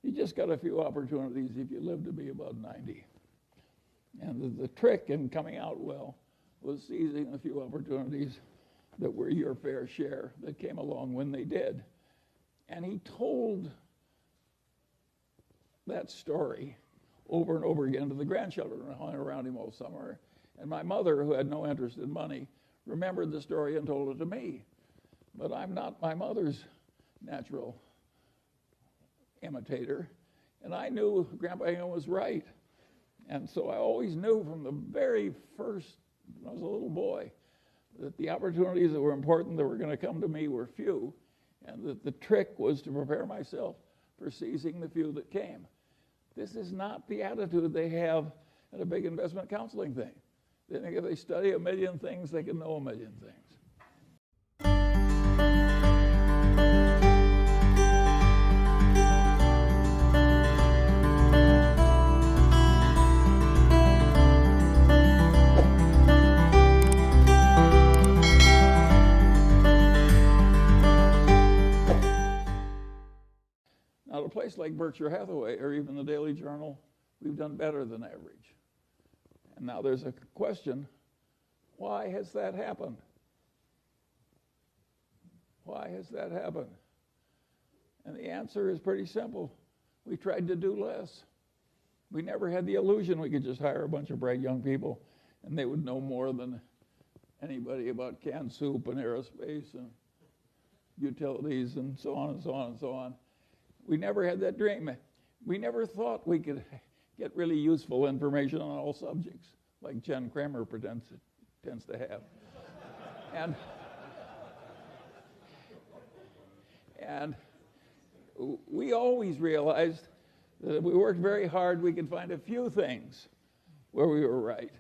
You just got a few opportunities if you live to be about 90. And the trick in coming out well was seizing a few opportunities that were your fair share that came along when they did. And he told that story over and over again to the grandchildren who hung around him all summer. And my mother, who had no interest in money, remembered the story and told it to me. But I'm not my mother's natural imitator. And I knew Grandpa Hingham was right. And so I always knew from the very first, when I was a little boy, that the opportunities that were important that were going to come to me were few, and that the trick was to prepare myself for seizing the few that came. This is not the attitude they have at a big investment counseling thing. They think if they study a million things, they can know a million things. Now, at a place like Berkshire Hathaway or even the Daily Journal, we've done better than average. And now there's a question, why has that happened? Why has that happened? And the answer is pretty simple. We tried to do less. We never had the illusion we could just hire a bunch of bright young people and they would know more than anybody about canned soup and aerospace and utilities and so on and so on and so on. We never had that dream. We never thought we could get really useful information on all subjects, like Jen Kramer tends to have. And we always realized that if we worked very hard, we could find a few things where we were right,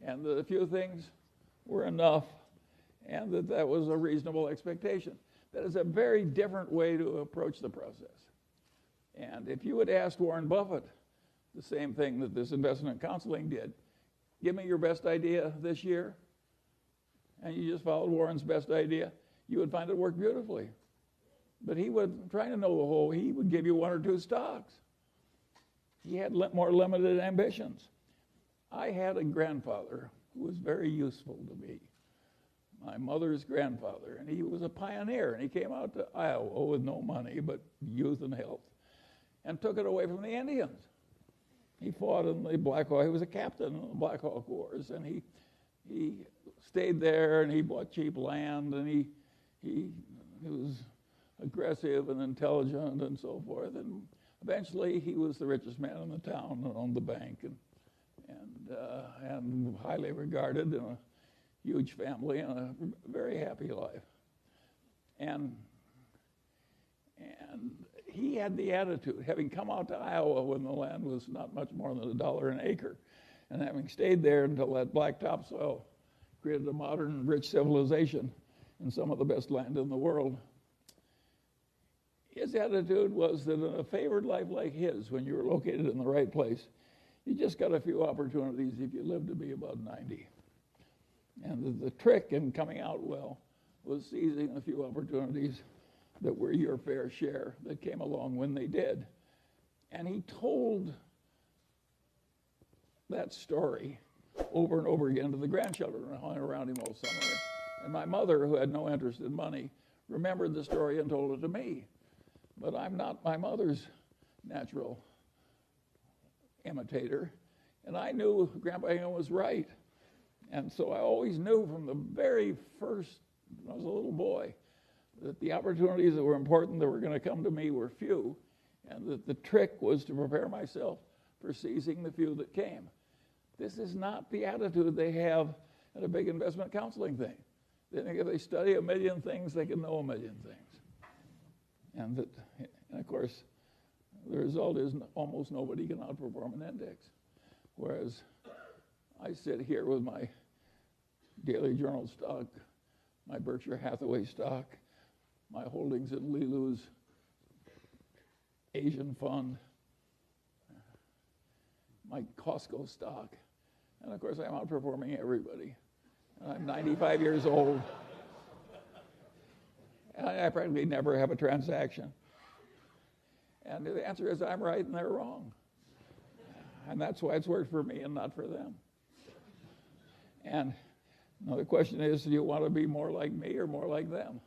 and that a few things were enough, and that was a reasonable expectation. That is a very different way to approach the process. And if you had asked Warren Buffett the same thing that this investment counseling did, give me your best idea this year, and you just followed Warren's best idea, you would find it worked beautifully. But he would, trying to know the whole, he would give you one or two stocks. He had more limited ambitions. I had a grandfather who was very useful to me, my mother's grandfather, and he was a pioneer, and he came out to Iowa with no money but youth and health, and took it away from the Indians. He fought in the Black Hawk. He was a captain in the Black Hawk Wars, and he stayed there, and he bought cheap land, and he was aggressive and intelligent and so forth. And eventually, he was the richest man in the town and owned the bank, and highly regarded in a huge family and a very happy life. And he had the attitude, having come out to Iowa when the land was not much more than $1 an acre, and having stayed there until that black topsoil created a modern, rich civilization and some of the best land in the world. His attitude was that in a favored life like his, when you were located in the right place, you just got a few opportunities if you lived to be about 90. And the trick in coming out well was seizing a few opportunities that were your fair share that came along when they did. And he told that story over and over again to the grandchildren who hung around him all summer. And my mother, who had no interest in money, remembered the story and told it to me. But I'm not my mother's natural imitator. And I knew Grandpa Hingham was right. And so I always knew from the very first, when I was a little boy, that the opportunities that were important that were going to come to me were few, and that the trick was to prepare myself for seizing the few that came. This is not the attitude they have at a big investment counseling thing. They think if they study a million things, they can know a million things. And of course, the result is almost nobody can outperform an index. Whereas I sit here with my Daily Journal stock, my Berkshire Hathaway stock, my holdings in Lilu's Asian fund, my Costco stock, and of course I'm outperforming everybody. And I'm 95 years old, and I practically never have a transaction. And the answer is I'm right and they're wrong. And that's why it's worked for me and not for them. And the question is, do you want to be more like me or more like them?